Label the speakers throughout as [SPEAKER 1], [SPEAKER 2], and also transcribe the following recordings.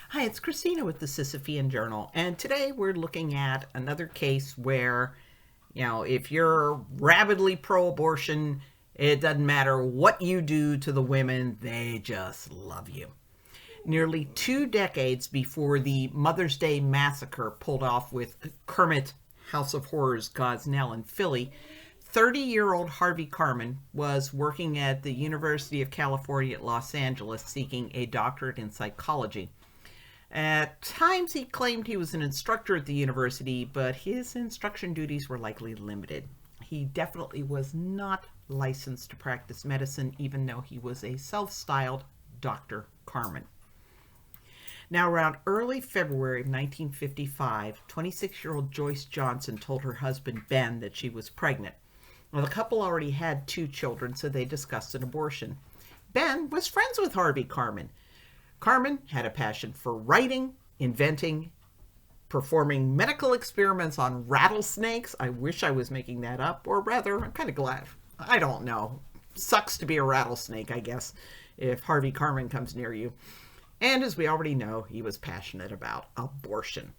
[SPEAKER 1] Hi, it's Christina with the Sisyphean Journal, and today we're looking at another case where, if you're rabidly pro-abortion, it doesn't matter what you do to the women, they just love you. Nearly 2 decades before the Mother's Day massacre pulled off with Kermit House of Horrors Gosnell in Philly, 30-year-old Harvey Karman was working at the University of California at Los Angeles seeking a doctorate in psychology. At times, he claimed he was an instructor at the university, but his instruction duties were likely limited. He definitely was not licensed to practice medicine, even though he was a self-styled Dr. Karman. Now, around early February of 1955, 26-year-old Joyce Johnson told her husband, Ben, that she was pregnant. Well, the couple already had 2 children, so they discussed an abortion. Ben was friends with Harvey Karman. Karman had a passion for writing, inventing, performing medical experiments on rattlesnakes. I wish I was making that up, or rather, I'm kind of glad. I don't know. Sucks to be a rattlesnake, I guess, if Harvey Karman comes near you. And as we already know, he was passionate about abortion.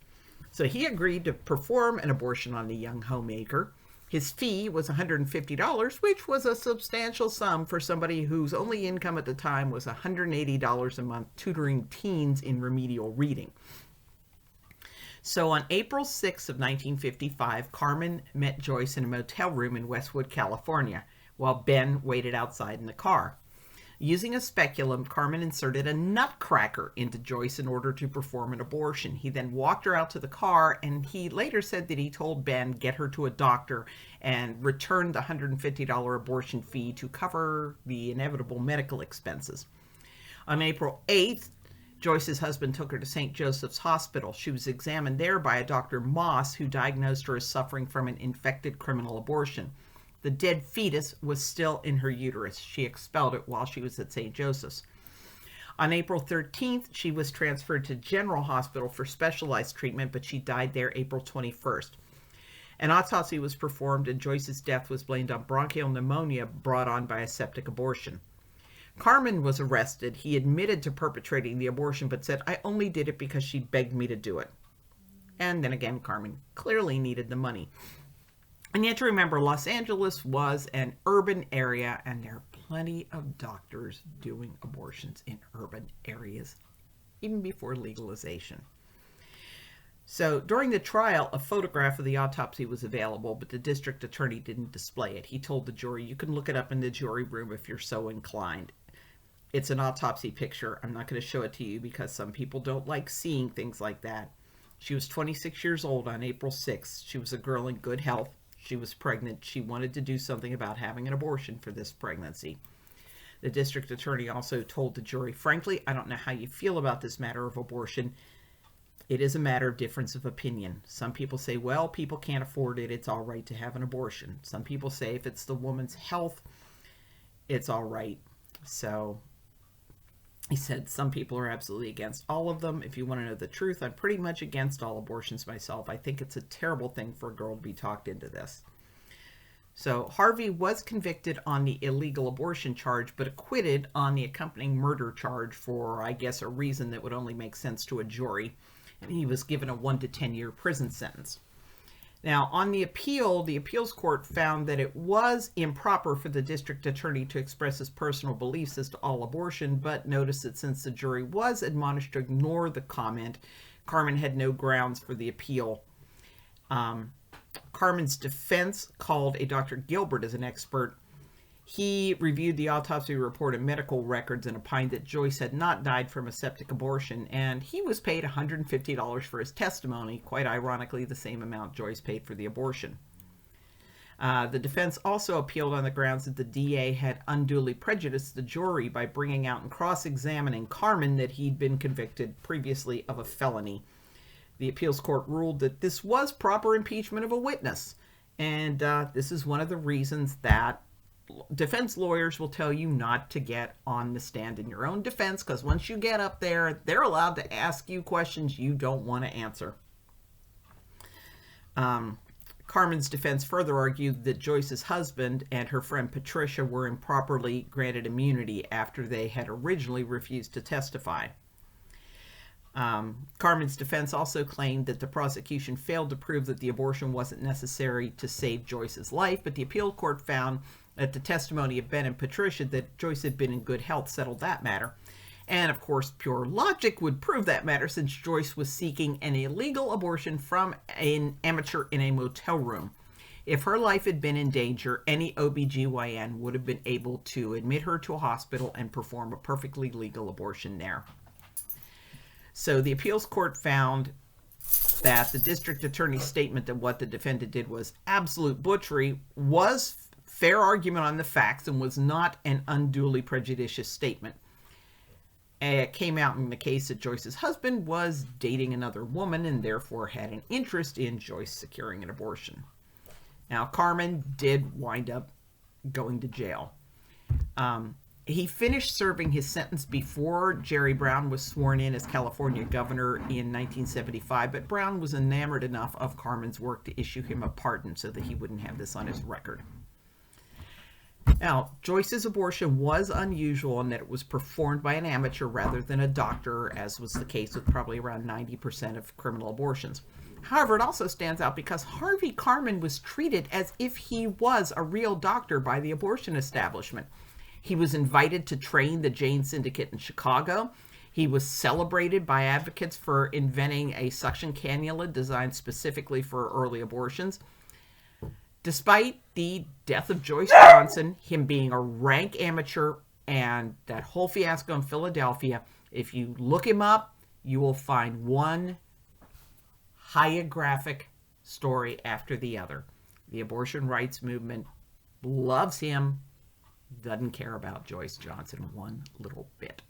[SPEAKER 1] So he agreed to perform an abortion on the young homemaker. His fee was $150, which was a substantial sum for somebody whose only income at the time was $180 a month tutoring teens in remedial reading. So on April 6 of 1955, Karman met Joyce in a motel room in Westwood, California, while Ben waited outside in the car. Using a speculum, Karman inserted a nutcracker into Joyce in order to perform an abortion. He then walked her out to the car, and he later said that he told Ben get her to a doctor and returned the $150 abortion fee to cover the inevitable medical expenses. On April 8th, Joyce's husband took her to St. Joseph's Hospital. She was examined there by a Dr. Moss, who diagnosed her as suffering from an infected criminal abortion. The dead fetus was still in her uterus. She expelled it while she was at St. Joseph's. On April 13th, she was transferred to General Hospital for specialized treatment, but she died there April 21st. An autopsy was performed, and Joyce's death was blamed on bronchial pneumonia brought on by a septic abortion. Karman was arrested. He admitted to perpetrating the abortion, but said, "I only did it because she begged me to do it." And then again, Karman clearly needed the money. And you have to remember, Los Angeles was an urban area, and there are plenty of doctors doing abortions in urban areas, even before legalization. So during the trial, a photograph of the autopsy was available, but the district attorney didn't display it. He told the jury, "You can look it up in the jury room if you're so inclined. It's an autopsy picture. I'm not going to show it to you because some people don't like seeing things like that." She was 26 years old on April 6th. She was a girl in good health. She was pregnant. She wanted to do something about having an abortion for this pregnancy. The district attorney also told the jury, "Frankly, I don't know how you feel about this matter of abortion. It is a matter of difference of opinion. Some people say, well, people can't afford it. It's all right to have an abortion. Some people say if it's the woman's health, it's all right." So he said, "Some people are absolutely against all of them. If you want to know the truth, I'm pretty much against all abortions myself. I think it's a terrible thing for a girl to be talked into this." So Harvey was convicted on the illegal abortion charge, but acquitted on the accompanying murder charge for, I guess, a reason that would only make sense to a jury. And he was given a 1 to 10-year prison sentence. Now, on the appeal, the appeals court found that it was improper for the district attorney to express his personal beliefs as to all abortion, but noticed that since the jury was admonished to ignore the comment, Karman had no grounds for the appeal. Karman's defense called a Dr. Gilbert as an expert. He reviewed the autopsy report and medical records and opined that Joyce had not died from a septic abortion, and he was paid $150 for his testimony, quite ironically the same amount Joyce paid for the abortion. The defense also appealed on the grounds that the DA had unduly prejudiced the jury by bringing out and cross-examining Karman that he'd been convicted previously of a felony. The appeals court ruled that this was proper impeachment of a witness, and this is one of the reasons that defense lawyers will tell you not to get on the stand in your own defense, because once you get up there, they're allowed to ask you questions you don't want to answer. Karman's defense further argued that Joyce's husband and her friend Patricia were improperly granted immunity after they had originally refused to testify. Karman's defense also claimed that the prosecution failed to prove that the abortion wasn't necessary to save Joyce's life, but the appeal court found that the testimony of Ben and Patricia that Joyce had been in good health settled that matter. And of course, pure logic would prove that matter, since Joyce was seeking an illegal abortion from an amateur in a motel room. If her life had been in danger, any OBGYN would have been able to admit her to a hospital and perform a perfectly legal abortion there. So the appeals court found that the district attorney's statement that what the defendant did was absolute butchery was fair argument on the facts and was not an unduly prejudicious statement. It came out in the case that Joyce's husband was dating another woman and therefore had an interest in Joyce securing an abortion. Now, Karman did wind up going to jail. He finished serving his sentence before Jerry Brown was sworn in as California governor in 1975, but Brown was enamored enough of Karman's work to issue him a pardon so that he wouldn't have this on his record. Now, Joyce's abortion was unusual in that it was performed by an amateur rather than a doctor, as was the case with probably around 90% of criminal abortions. However, it also stands out because Harvey Karman was treated as if he was a real doctor by the abortion establishment. He was invited to train the Jane Syndicate in Chicago. He was celebrated by advocates for inventing a suction cannula designed specifically for early abortions. Despite the death of Joyce Johnson, him being a rank amateur, and that whole fiasco in Philadelphia, if you look him up, you will find one hagiographic story after the other. The abortion rights movement loves him, doesn't care about Joyce Johnson one little bit.